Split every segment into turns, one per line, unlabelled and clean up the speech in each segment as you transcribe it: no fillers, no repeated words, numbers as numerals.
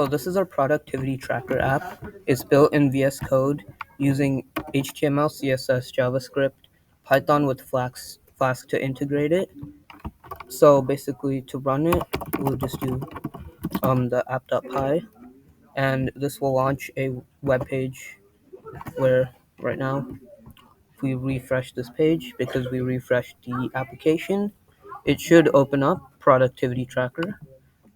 So this is our productivity tracker app. It's built in VS Code using HTML, CSS, JavaScript, Python with Flask to integrate it. So basically, to run it, we'll just do the app.py, and this will launch a web page where right now, if we refresh this page, because we refreshed the application, it should open up productivity tracker.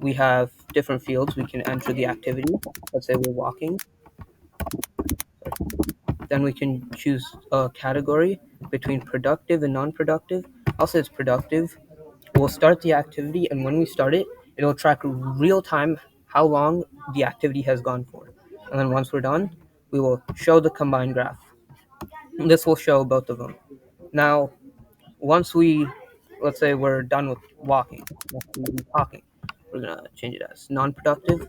We have different fields. We can enter the activity. Let's say we're walking. Then we can choose a category between productive and non-productive. I'll say it's productive. We'll start the activity, and when we start it, it'll track real time how long the activity has gone for. And then once we're done, we will show the combined graph. This will show both of them. Now, once we, let's say we're done with walking, talking, we're gonna change it as non-productive.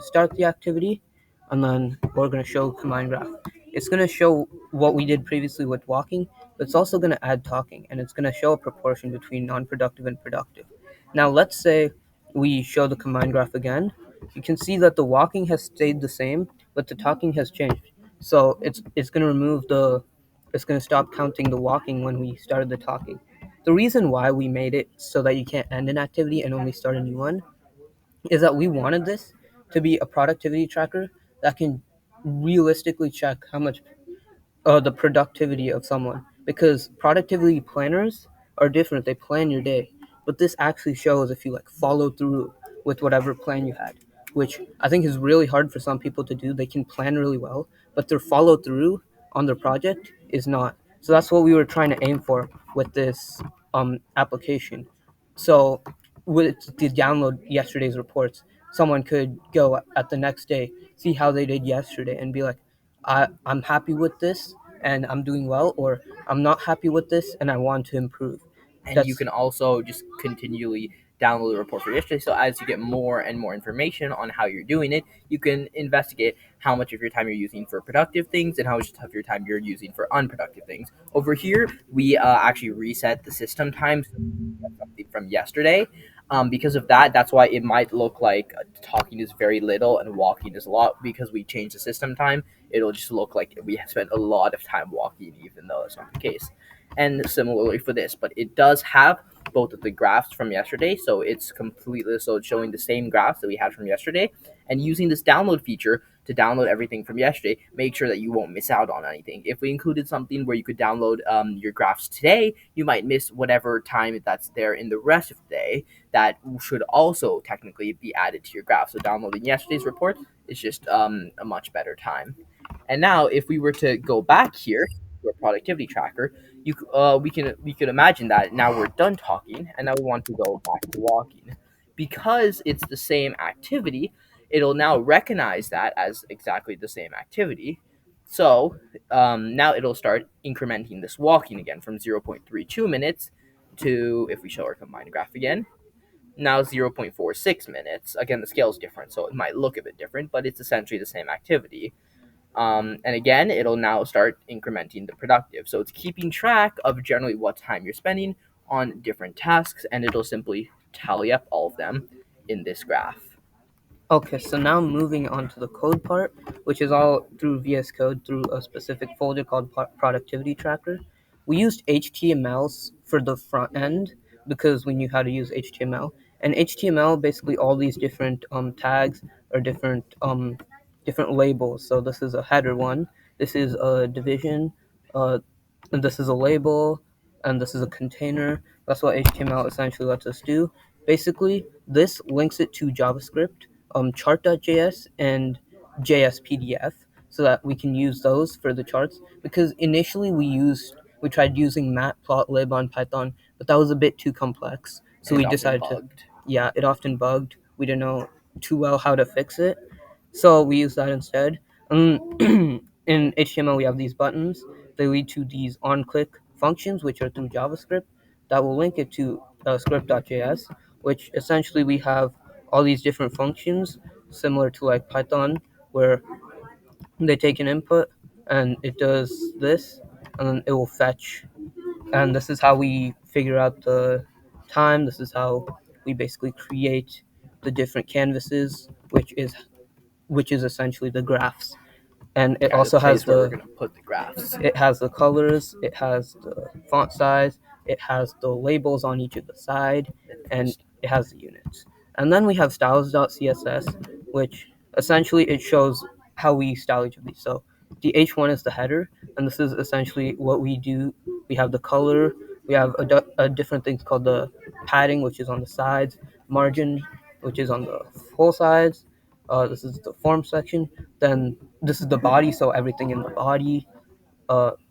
Start the activity, and then we're gonna show combined graph. It's gonna show what we did previously with walking, but it's also gonna add talking, and it's gonna show a proportion between non-productive and productive. Now, let's say we show the combined graph again. You can see that the walking has stayed the same, but the talking has changed. So it's gonna remove the it's going to stop counting the walking when we started the talking. The reason why we made it so that you can't end an activity and only start a new one is that we wanted this to be a productivity tracker that can realistically check how much the productivity of someone, because productivity planners are different. They plan your day, but this actually shows if you like follow through with whatever plan you had, which I think is really hard for some people to do. They can plan really well, but their follow through on their project is not. So that's what we were trying to aim for with this application. So with the download yesterday's reports, someone could go at the next day, see how they did yesterday, and be like, I'm happy with this and I'm doing well, or I'm not happy with this and I want to improve.
And you can also just continually download the report for yesterday. So as you get more and more information on how you're doing it, you can investigate how much of your time you're using for productive things and how much of your time you're using for unproductive things. Over here, we actually reset the system time so something from yesterday. Because of that, that's why it might look like talking is very little and walking is a lot. Because we changed the system time, it'll just look like we have spent a lot of time walking, even though that's not the case. And similarly for this, but it does have both of the graphs from yesterday, so it's showing the same graphs that we had from yesterday. And using this download feature to download everything from yesterday, make sure that you won't miss out on anything. If we included something where you could download your graphs today, you might miss whatever time that's there in the rest of the day that should also technically be added to your graph. So downloading yesterday's report is just a much better time. And now, if we were to go back here to our productivity tracker, we can imagine that now we're done talking, and now we want to go back to walking, because it's the same activity. It'll now recognize that as exactly the same activity. So now it'll start incrementing this walking again from 0.32 minutes to, if we show our combined graph again, now 0.46 minutes. Again, the scale is different, so it might look a bit different, but it's essentially the same activity. And again, it'll now start incrementing the productive. So it's keeping track of generally what time you're spending on different tasks, and it'll simply tally up all of them in this graph.
Okay, so now moving on to the code part, which is all through VS Code through a specific folder called Productivity Tracker. We used HTMLs for the front end because we knew how to use HTML. And HTML, basically all these different tags or different labels. So this is a header one, this is a division, uh, and this is a label, and this is a container. That's what HTML essentially lets us do. Basically, this links it to JavaScript, chart.js, and JS PDF, so that we can use those for the charts. Because initially we tried using matplotlib on Python, but that was a bit too complex. So
And
we
it often
decided to,
bugged.
yeah, it often bugged. We didn't know too well how to fix it, so we use that instead. In HTML, we have these buttons. They lead to these on-click functions, which are through JavaScript, that will link it to script.js, which essentially we have all these different functions, similar to like Python, where they take an input and it does this, and then it will fetch. And this is how we figure out the time. This is how we basically create the different canvases, which is which is essentially the graphs. And it
Yeah, the
also has
place where we're
the
gonna put the graphs.
it has the colors, it has the font size, it has the labels on each of the side, and it has the units. And then we have styles.css, which essentially it shows how we style each of these. So the H1 is the header, and this is essentially what we do. We have the color, we have a different thing called the padding, which is on the sides, margin, which is on the full sides. This is the form section. Then this is the body, so everything in the body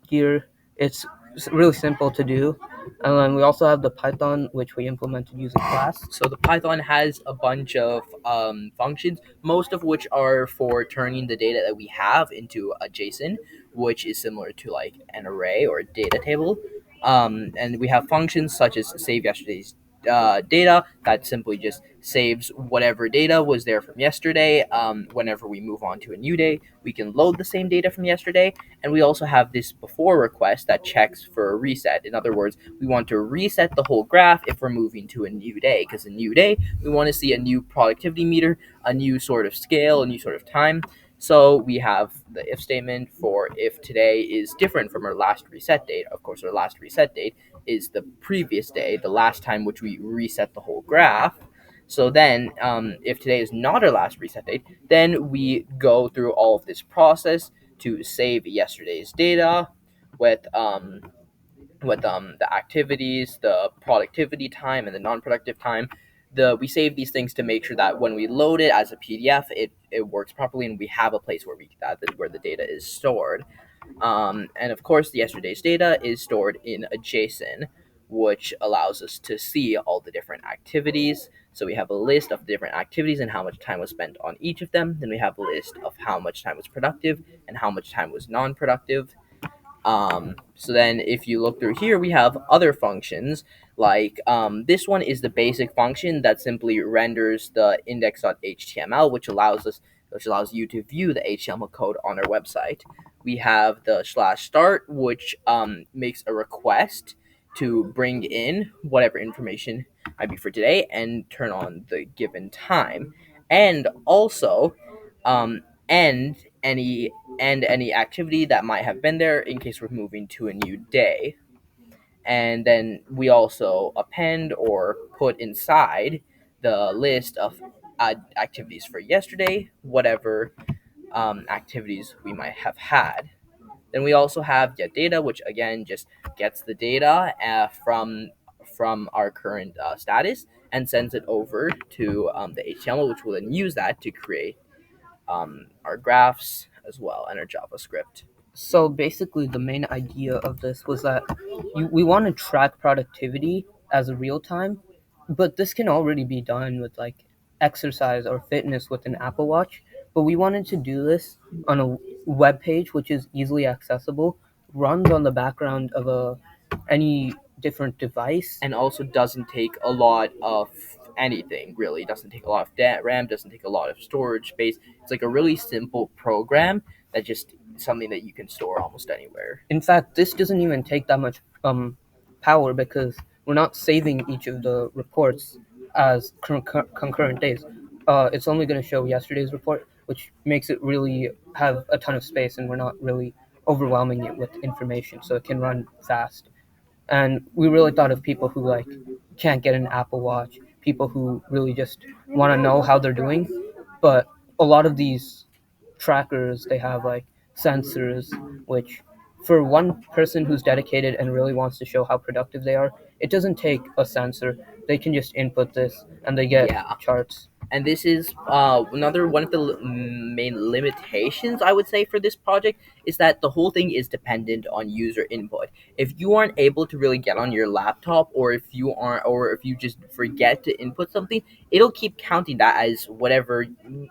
here. It's really simple to do. And then we also have the Python, which we implemented using class.
So the Python has a bunch of functions, most of which are for turning the data that we have into a JSON, which is similar to like an array or a data table. And we have functions such as save yesterday's data that simply just saves whatever data was there from yesterday. Whenever we move on to a new day, we can load the same data from yesterday. And we also have this before request that checks for a reset. In other words, we want to reset the whole graph if we're moving to a new day, because a new day, we want to see a new productivity meter, a new sort of scale, a new sort of time. So we have the if statement for if today is different from our last reset date. Of course, our last reset date is the previous day, the last time which we reset the whole graph. So then, if today is not our last reset date, then we go through all of this process to save yesterday's data with the activities, the productivity time, and the non-productive time. We save these things to make sure that when we load it as a PDF, it works properly, and we have a place where the data is stored. And of course, the yesterday's data is stored in a JSON, which allows us to see all the different activities. So we have a list of different activities and how much time was spent on each of them. Then we have a list of how much time was productive and how much time was non-productive. So then if you look through here, we have other functions like this one is the basic function that simply renders the index.html, which allows you to view the HTML code on our website. We have the slash start, which makes a request to bring in whatever information might be for today and turn on the given time. And also end any activity that might have been there in case we're moving to a new day. And then we also append or put inside the list of activities for yesterday, whatever activities we might have had. Then we also have get data, which again just gets the data from our current status and sends it over to the HTML, which will then use that to create our graphs as well and our JavaScript.
So basically, the main idea of this was that we want to track productivity as a real time, but this can already be done with like exercise or fitness with an Apple Watch. But we wanted to do this on a web page which is easily accessible, runs on the background of any different device.
And also doesn't take a lot of anything really. It doesn't take a lot of RAM, doesn't take a lot of storage space. It's like a really simple program that just something that you can store almost anywhere.
In fact, this doesn't even take that much power because we're not saving each of the reports as concurrent days. It's only going to show yesterday's report, which makes it really have a ton of space, and we're not really overwhelming it with information, so it can run fast. And we really thought of people who like can't get an Apple Watch, people who really just want to know how they're doing. But a lot of these trackers, they have like sensors, which for one person who's dedicated and really wants to show how productive they are, it doesn't take a sensor. They can just input this and they get
Yeah.
charts.
And this is another one of the main limitations I would say for this project is that the whole thing is dependent on user input. If you aren't able to really get on your laptop, or if you just forget to input something, it'll keep counting that as whatever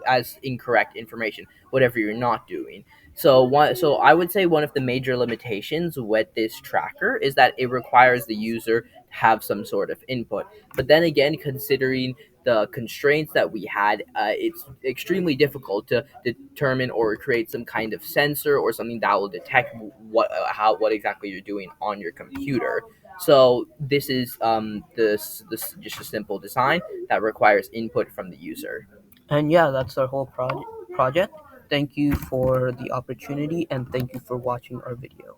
as incorrect information, whatever you're not doing. So I would say one of the major limitations with this tracker is that it requires the user to have some sort of input. But then again, considering the constraints that we had, it's extremely difficult to determine or create some kind of sensor or something that will detect what exactly you're doing on your computer. So this is this just a simple design that requires input from the user.
And yeah, that's our whole project. project. Thank you for the opportunity and thank you for watching our video.